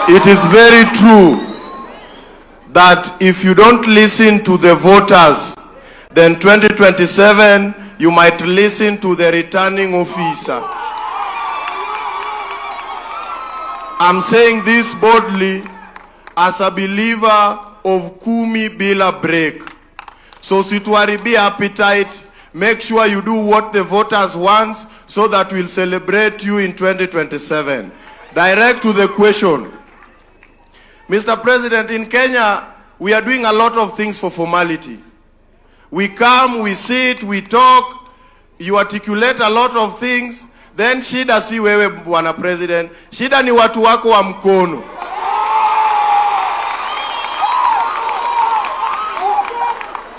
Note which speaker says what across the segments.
Speaker 1: it is very true that if you don't listen to the voters, then 2027 you might listen to the returning officer. I'm saying this boldly as a believer of kumi bila break. So situaribia appetite, make sure you do what the voters want so that we'll celebrate you in 2027. Direct to the question. Mr. President, in Kenya, we are doing a lot of things for formality. We come, we sit, we talk, you articulate a lot of things, then shida si wewe Bwana President, shida ni watu wako wa mkono.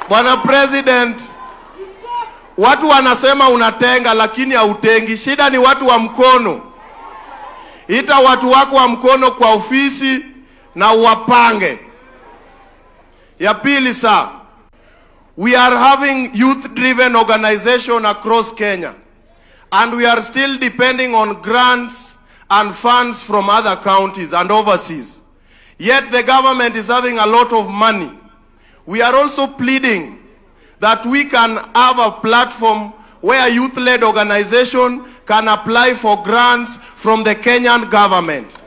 Speaker 1: Bwana President, watu wanasema unatenga lakini hautengi, shida ni watu wa mkono. Ita watu wako wa mkono kwa ofisi na uwapange. Ya pili sir, we are having youth-driven organization across Kenya, and we are still depending on grants and funds from other counties and overseas. Yet the government is having a lot of money. We are also pleading that we can have a platform where youth-led organization can apply for grants from the Kenyan government.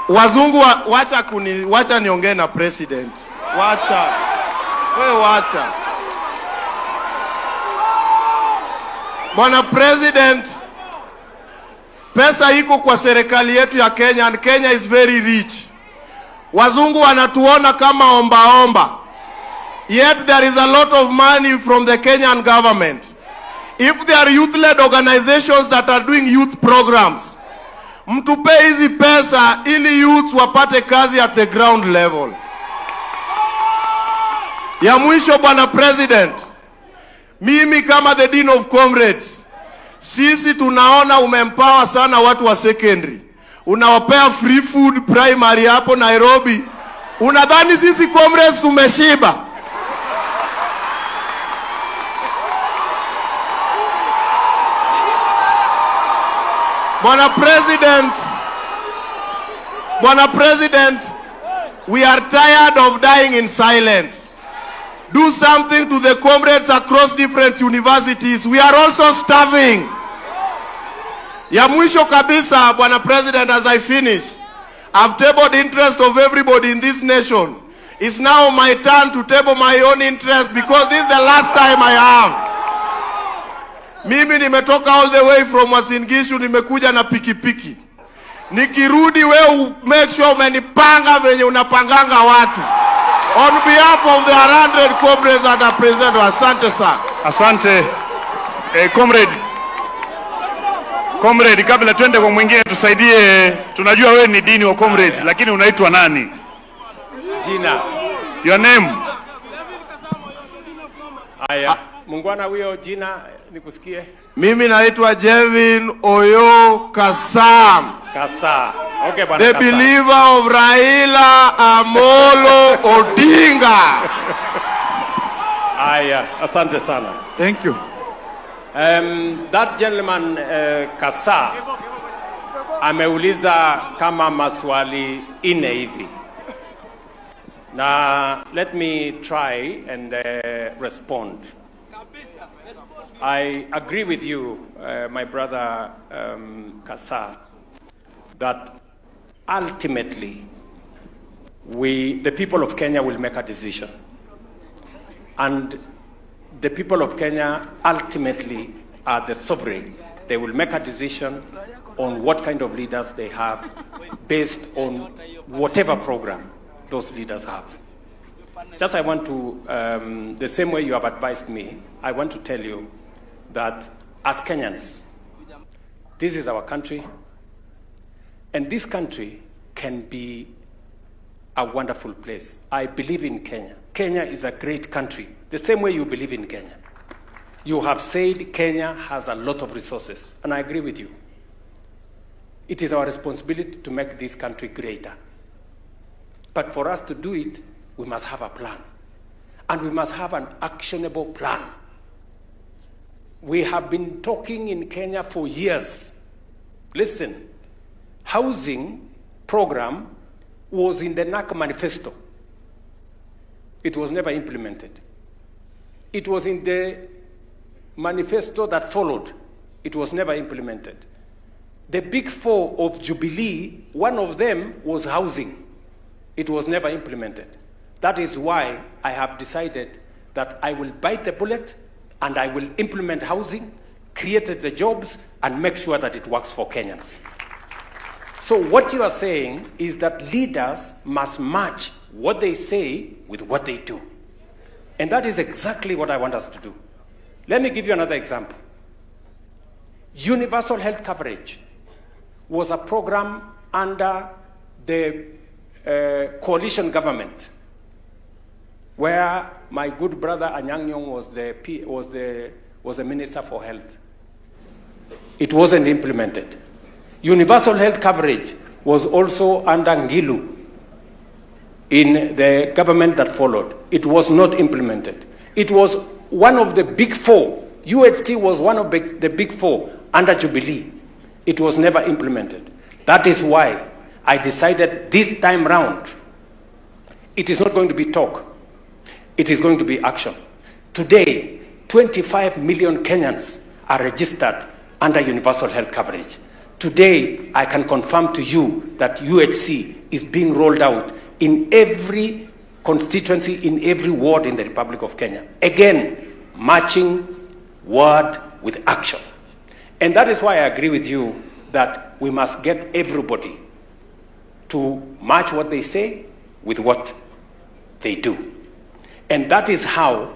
Speaker 1: Wazungu wacha niongee na president. Wacha. Bwana President, pesa iko kwa serikali yetu ya Kenya, and Kenya is very rich. Wazungu wanatuona kama omba. Yet there is a lot of money from the Kenyan government. If there are youth-led organizations that are doing youth programs, mtupe hizi pesa ili youth wapate kazi at the ground level. Ya mwisho Bwana President, mimi kama the Dean of Comrades, sisi tunaona umempower sana watu wa secondary. Unawapea free food primary hapo Nairobi. Unadhani sisi Comrades tumeshiba? Bwana President, we are tired of dying in silence. Do something to the comrades across different universities. We are also starving. Ya mwisho kabisa, Bwana President, as I finish, I've tabled the interest of everybody in this nation. It's now my turn to table my own interest because this is the last time I have. Mimi nimetoka all the way from Uasin Gishu, nimekuja na pikipiki. Nikirudi wewe make sure umenipanga venye unapanganga watu. On behalf of the 100 comrades that are present, asante sir.
Speaker 2: Asante. Comrade, kabla twende kwa mwingine tusaidie, tunajua wewe ni dini wa comrades, lakini unaitwa nani?
Speaker 3: Jina.
Speaker 2: Your name?
Speaker 3: Aya, mungwana huyo jina nikusikie.
Speaker 1: Mimi naitwa Jevin Oyo Kasam.
Speaker 3: Kasa. Okay, bwana.
Speaker 1: The
Speaker 3: Kasa.
Speaker 1: believer of Raila Amolo Odinga.
Speaker 3: Aya, asante sana.
Speaker 1: Thank you.
Speaker 3: That gentleman Kasa ameuliza kama maswali ine hivi. Now let me try and respond. I agree with you, my brother Kasa, that ultimately the people of Kenya will make a decision. And the people of Kenya ultimately are the sovereign. They will make a decision on what kind of leaders they have based on whatever program those leaders have. Just I want to, the same way you have advised me, I want to tell you that as Kenyans, this is our country, and this country can be a wonderful place. I believe in Kenya. Kenya is a great country, the same way you believe in Kenya. You have said Kenya has a lot of resources, and I agree with you. It is our responsibility to make this country greater. But for us to do it, we must have a plan. And we must have an actionable plan. We have been talking in Kenya for years. Listen, housing program was in the NAC manifesto. It was never implemented. It was in the manifesto that followed. It was never implemented. The big four of Jubilee, one of them was housing. It was never implemented. That is why I have decided that I will bite the bullet and I will implement housing, create the jobs, and make sure that it works for Kenyans. So what you are saying is that leaders must match what they say with what they do. And that is exactly what I want us to do. Let me give you another example. Universal health coverage was a program under the coalition government, where my good brother Anyang' Nyong'o was the Minister for Health. It wasn't implemented. Universal health coverage was also under Ngilu in the government that followed. It was not implemented. It was one of the big four. UHT was one of the big four under Jubilee. It was never implemented. That is why I decided this time round, it is not going to be talk. It is going to be action. Today, 25 million Kenyans are registered under universal health coverage. Today, I can confirm to you that UHC is being rolled out in every constituency, in every ward in the Republic of Kenya. Again, matching word with action. And that is why I agree with you that we must get everybody to match what they say with what they do. And that is how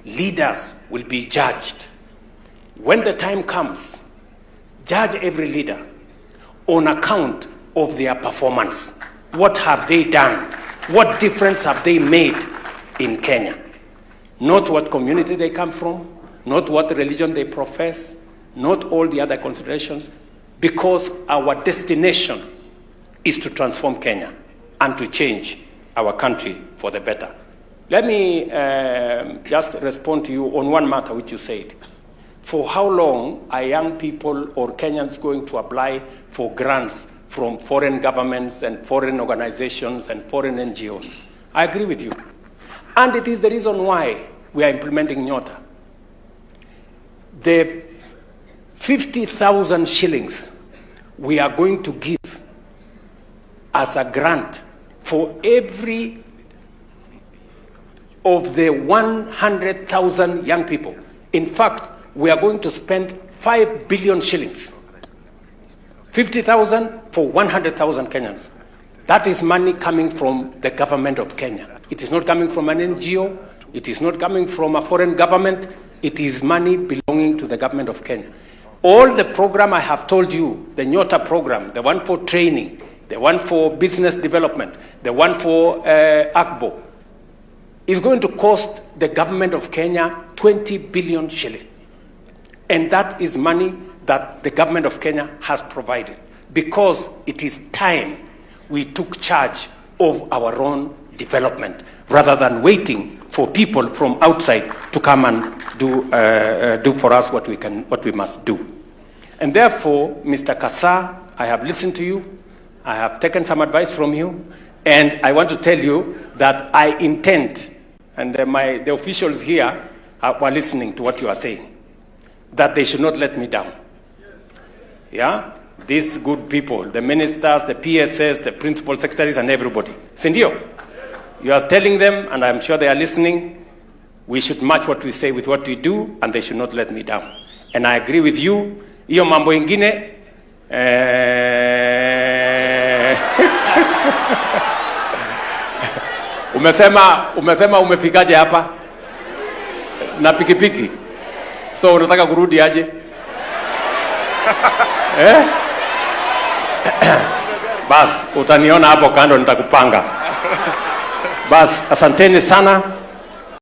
Speaker 3: leaders will be judged. When the time comes, judge every leader on account of their performance. What have they done? What difference have they made in Kenya? Not what community they come from, not what religion they profess, not all the other considerations, because our destination is to transform Kenya and to change our country for the better. Let me just respond to you on one matter which you said. For how long are young people or Kenyans going to apply for grants from foreign governments and foreign organizations and foreign NGOs? I agree with you. And it is the reason why we are implementing Nyota. The 50,000 shillings we are going to give as a grant for every of the 100,000 young people. In fact, we are going to spend 5 billion shillings. 50,000 for 100,000 Kenyans. That is money coming from the government of Kenya. It is not coming from an NGO. It is not coming from a foreign government. It is money belonging to the government of Kenya. All the program I have told you, the Nyota program, the one for training, the one for business development, the one for ACBO, is going to cost the government of Kenya 20 billion shillings. And that is money that the government of Kenya has provided, because it is time we took charge of our own development rather than waiting for people from outside to come and do for us what we must do. And therefore, Mr. Kasa, I have listened to you, I have taken some advice from you, and I want to tell you that I intend, and the officials here were listening to what you are saying, that they should not let me down. Yeah? These good people, the ministers, the PSS, the principal secretaries, and everybody. Sindio, you are telling them, and I'm sure they are listening, we should match what we say with what we do, and they should not let me down. And I agree with you. Iyo mambo ingine, umesema umefikaje hapa na pikipiki, so unataka kurudi aje? Bas, utaniona hapo kando nitakupanga. Bas, asanteni sana.